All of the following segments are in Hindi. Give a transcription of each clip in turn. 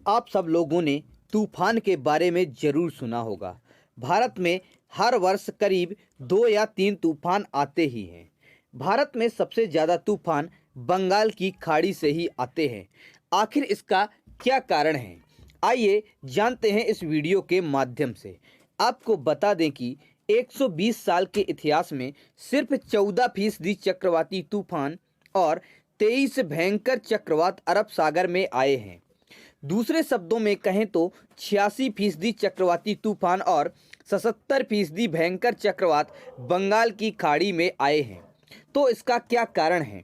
आप सब लोगों ने तूफान के बारे में ज़रूर सुना होगा। भारत में हर वर्ष करीब 2 या 3 तूफान आते ही हैं। भारत में सबसे ज़्यादा तूफान बंगाल की खाड़ी से ही आते हैं। आखिर इसका क्या कारण है? आइए जानते हैं इस वीडियो के माध्यम से। आपको बता दें कि 120 साल के इतिहास में सिर्फ 14% चक्रवाती तूफान और 23 भयंकर चक्रवात अरब सागर में आए हैं। दूसरे शब्दों में कहें तो 86% चक्रवाती तूफान और 77% भयंकर चक्रवात बंगाल की खाड़ी में आए हैं। तो इसका क्या कारण है?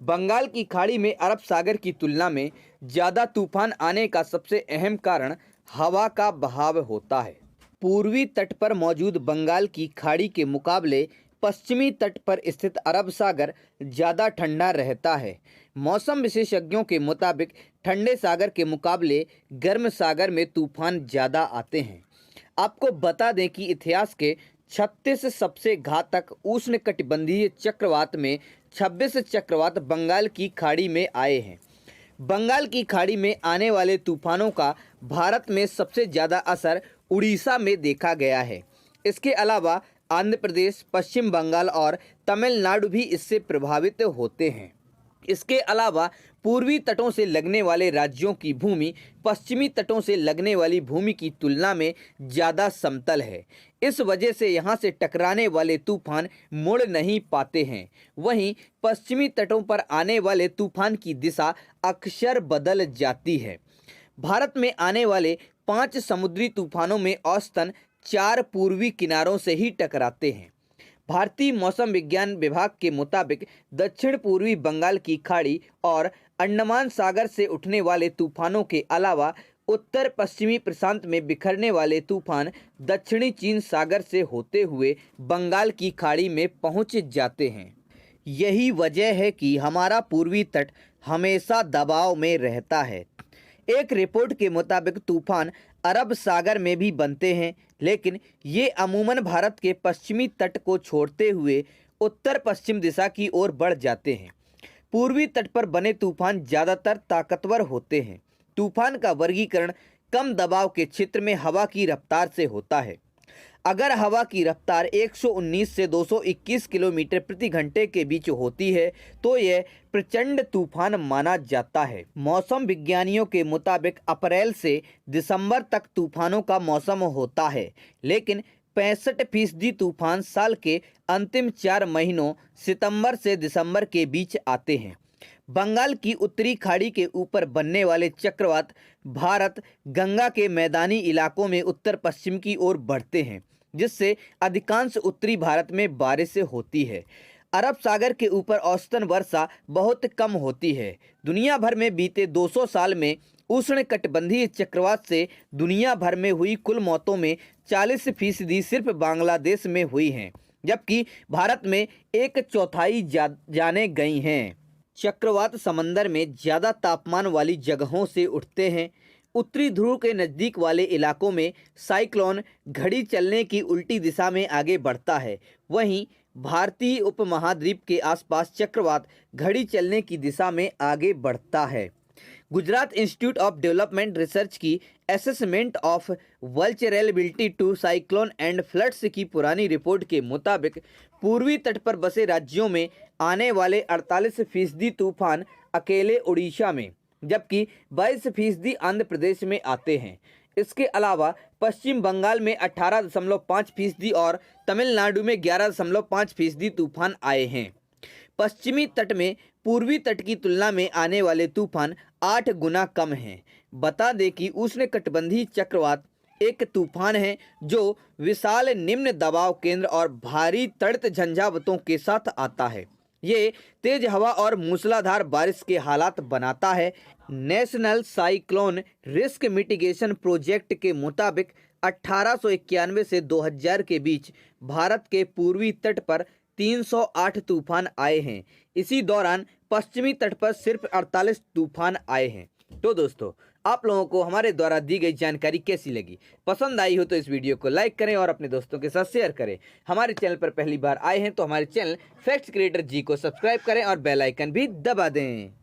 बंगाल की खाड़ी में अरब सागर की तुलना में ज़्यादा तूफान आने का सबसे अहम कारण हवा का बहाव होता है। पूर्वी तट पर मौजूद बंगाल की खाड़ी के मुकाबले पश्चिमी तट पर स्थित अरब सागर ज़्यादा ठंडा रहता है। मौसम विशेषज्ञों के मुताबिक ठंडे सागर के मुकाबले गर्म सागर में तूफान ज़्यादा आते हैं। आपको बता दें कि इतिहास के 36 सबसे घातक उष्णकटिबंधीय चक्रवात में 26 चक्रवात बंगाल की खाड़ी में आए हैं। बंगाल की खाड़ी में आने वाले तूफानों का भारत में सबसे ज़्यादा असर उड़ीसा में देखा गया है। इसके अलावा आंध्र प्रदेश, पश्चिम बंगाल और तमिलनाडु भी इससे प्रभावित होते हैं। इसके अलावा पूर्वी तटों से लगने वाले राज्यों की भूमि पश्चिमी तटों से लगने वाली भूमि की तुलना में ज़्यादा समतल है। इस वजह से यहाँ से टकराने वाले तूफान मुड़ नहीं पाते हैं। वहीं पश्चिमी तटों पर आने वाले तूफान की दिशा अक्सर बदल जाती है। भारत में आने वाले 5 समुद्री तूफानों में औसतन 4 पूर्वी किनारों से ही टकराते हैं। भारतीय मौसम विज्ञान विभाग के मुताबिक दक्षिण पूर्वी बंगाल की खाड़ी और अंडमान सागर से उठने वाले तूफानों के अलावा उत्तर पश्चिमी प्रशांत में बिखरने वाले तूफान दक्षिणी चीन सागर से होते हुए बंगाल की खाड़ी में पहुंच जाते हैं। यही वजह है कि हमारा पूर्वी तट हमेशा दबाव में रहता है। एक रिपोर्ट के मुताबिक तूफान अरब सागर में भी बनते हैं, लेकिन ये अमूमन भारत के पश्चिमी तट को छोड़ते हुए उत्तर पश्चिम दिशा की ओर बढ़ जाते हैं। पूर्वी तट पर बने तूफान ज़्यादातर ताकतवर होते हैं। तूफान का वर्गीकरण कम दबाव के क्षेत्र में हवा की रफ्तार से होता है। अगर हवा की रफ्तार 119 से 221 किलोमीटर प्रति घंटे के बीच होती है तो यह प्रचंड तूफान माना जाता है। मौसम विज्ञानियों के मुताबिक अप्रैल से दिसंबर तक तूफानों का मौसम होता है, लेकिन 65% तूफान साल के अंतिम 4 महीनों सितंबर से दिसंबर के बीच आते हैं। बंगाल की उत्तरी खाड़ी के ऊपर बनने वाले चक्रवात भारत गंगा के मैदानी इलाकों में उत्तर पश्चिम की ओर बढ़ते हैं, जिससे अधिकांश उत्तरी भारत में बारिश होती है। अरब सागर के ऊपर औसतन वर्षा बहुत कम होती है। दुनिया भर में बीते 200 साल में उष्णकटिबंधीय चक्रवात से दुनिया भर में हुई कुल मौतों में 40% सिर्फ बांग्लादेश में हुई हैं, जबकि भारत में 1/4 जाने गई हैं। चक्रवात समंदर में ज़्यादा तापमान वाली जगहों से उठते हैं। उत्तरी ध्रुव के नज़दीक वाले इलाकों में साइक्लोन घड़ी चलने की उल्टी दिशा में आगे बढ़ता है। वहीं भारतीय उपमहाद्वीप के आसपास चक्रवात घड़ी चलने की दिशा में आगे बढ़ता है। Gujarat institute of development research की assessment of vulnerability to cyclone and floods की पुरानी रिपोर्ट के मुताबिक पूर्वी तट पर बसे राज्यों में आने वाले 48% तूफान अकेले उड़ीसा में, जबकि 22% आंध्र प्रदेश में आते हैं। इसके अलावा पश्चिम बंगाल में 18.5% और तमिलनाडु में 11.5% तूफान आए हैं। पश्चिमी तट में पूर्वी तट की तुलना में आने वाले तूफान 8 गुना कम हैं। बता दें कि उष्णकटिबंधीय चक्रवात एक तूफान है जो विशाल निम्न दबाव केंद्र और भारी तड़ित झंझावतों के साथ आता है। ये तेज हवा और मूसलाधार बारिश के हालात बनाता है। National cyclone risk mitigation project के मुताबिक 1891 से 2000 के बीच भारत के पूर्वी तट पर 308 तूफान आए हैं। इसी दौरान पश्चिमी तट पर सिर्फ 48 तूफान आए हैं। तो दोस्तों, आप लोगों को हमारे द्वारा दी गई जानकारी कैसी लगी? पसंद आई हो तो इस वीडियो को लाइक करें और अपने दोस्तों के साथ शेयर करें। हमारे चैनल पर पहली बार आए हैं तो हमारे चैनल फैक्ट्स क्रिएटर जी को सब्सक्राइब करें और बेल आइकन भी दबा दें।